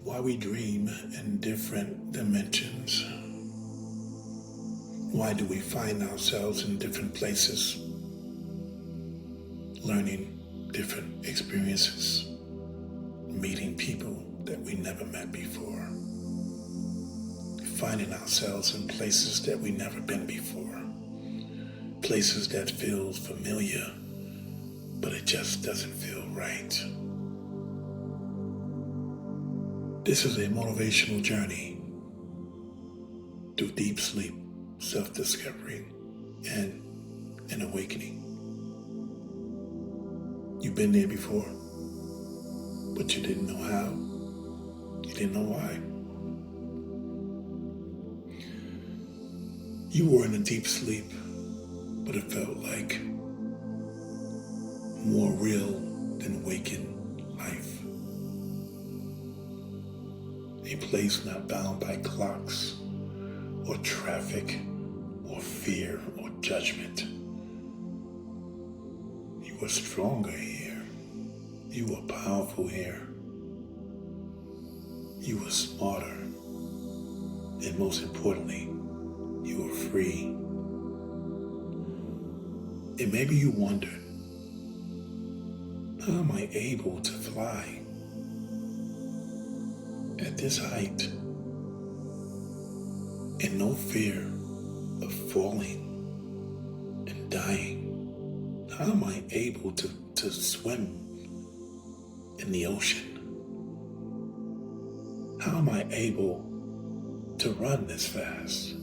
Why we dream in different dimensions. Why do we find ourselves in different places, learning different experiences, meeting people that we never met before, finding ourselves in places that we never been before, places that feel familiar, but it just doesn't feel right. This is a motivational journey through deep sleep, self-discovery, and an awakening. You've been there before, but you didn't know how. You didn't know why. You were in a deep sleep, but it felt like more real than waking life. A place not bound by clocks or traffic or fear or judgment. You were stronger here. You were powerful here. You were smarter. And most importantly, you were free. And maybe you wondered, how am I able to fly at this height and no fear of falling and dying? How am I able to swim in the ocean? How am I able to run this fast?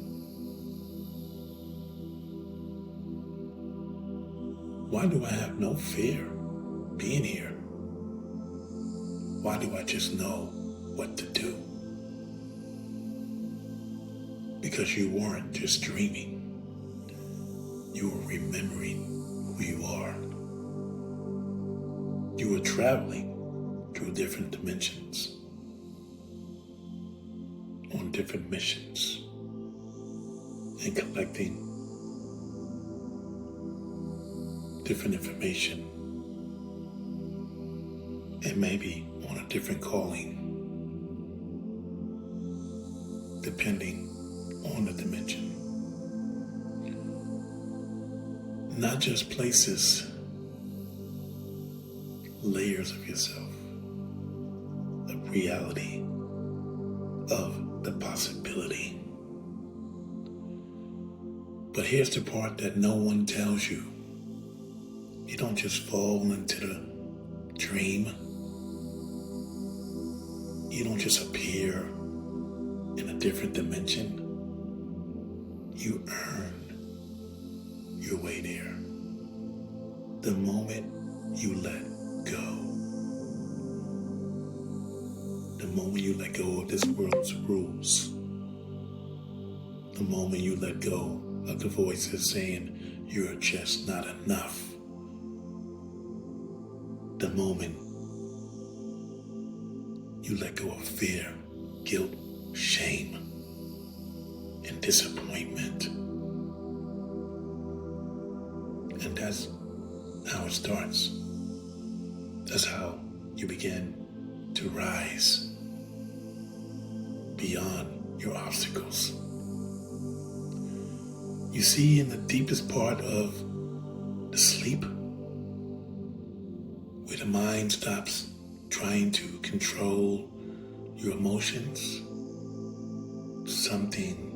Why do I have no fear being here? Why do I just know what to do? Because you weren't just dreaming. You were remembering who you are. You were traveling through different dimensions, on different missions, and collecting different information, and maybe on a different calling, depending on the dimension. Not just places, layers of yourself, of reality, of the possibility. But here's the part that no one tells you. You don't just fall into the dream. You don't just appear in a different dimension. You earn your way there. The moment you let go. The moment you let go of this world's rules. The moment you let go of the voices saying you're just not enough. The moment you let go of fear, guilt, shame, and disappointment. And that's how it starts. That's how you begin to rise beyond your obstacles. You see, in the deepest part of the sleep, where the mind stops trying to control your emotions, something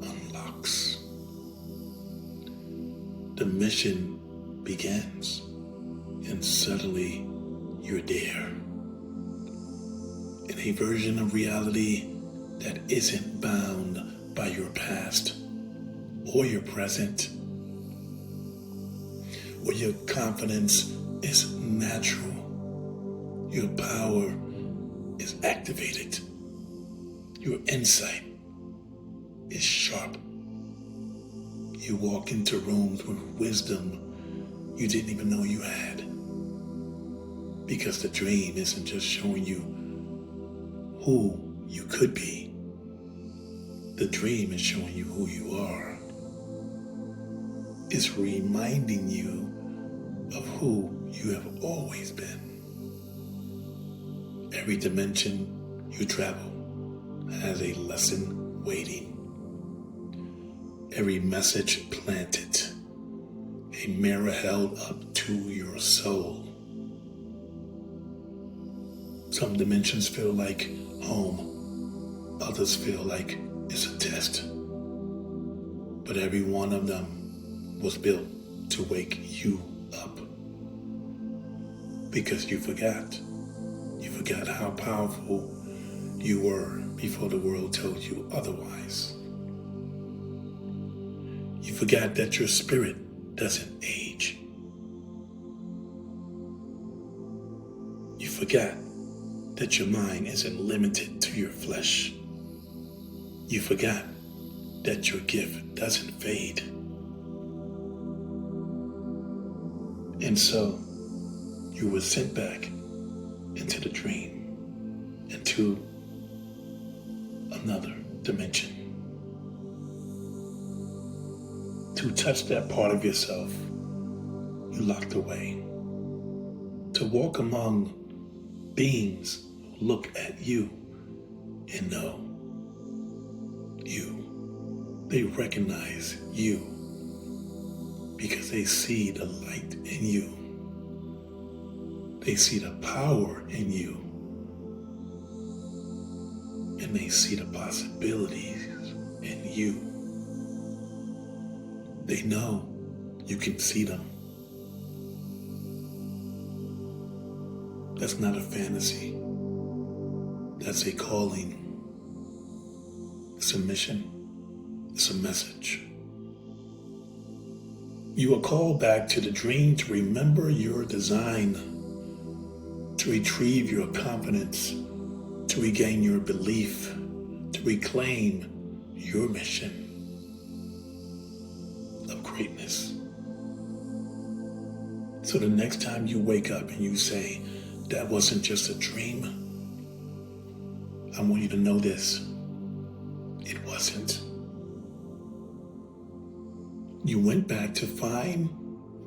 unlocks. The mission begins, and suddenly you're there. In a version of reality that isn't bound by your past or your present, where your confidence is natural, your power is activated, your insight is sharp. You walk into rooms with wisdom you didn't even know you had, because the dream isn't just showing you who you could be. The dream is showing you who you are. It's reminding you of who you have always been. Every dimension you travel has a lesson waiting. Every message planted, a mirror held up to your soul. Some dimensions feel like home, others feel like it's a test. But every one of them was built to wake you up. Because you forgot. You forgot how powerful you were before the world told you otherwise. You forgot that your spirit doesn't age. You forgot that your mind isn't limited to your flesh. You forgot that your gift doesn't fade. And so, you were sent back into the dream, into another dimension, to touch that part of yourself you locked away, to walk among beings who look at you and know you. They recognize you because they see the light in you. They see the power in you. And they see the possibilities in you. They know you can see them. That's not a fantasy. That's a calling. It's a mission. It's a message. You are called back to the dream to remember your design, to retrieve your confidence, to regain your belief, to reclaim your mission of greatness. So the next time you wake up and you say, that wasn't just a dream, I want you to know this. It wasn't. You went back to find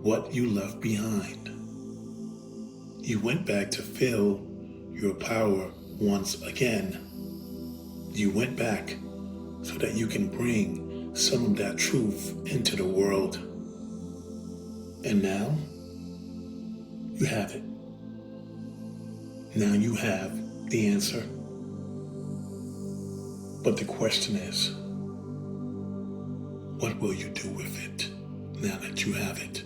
what you left behind. You went back to feel your power once again. You went back so that you can bring some of that truth into the world. And now, you have it. Now you have the answer. But the question is, what will you do with it now that you have it?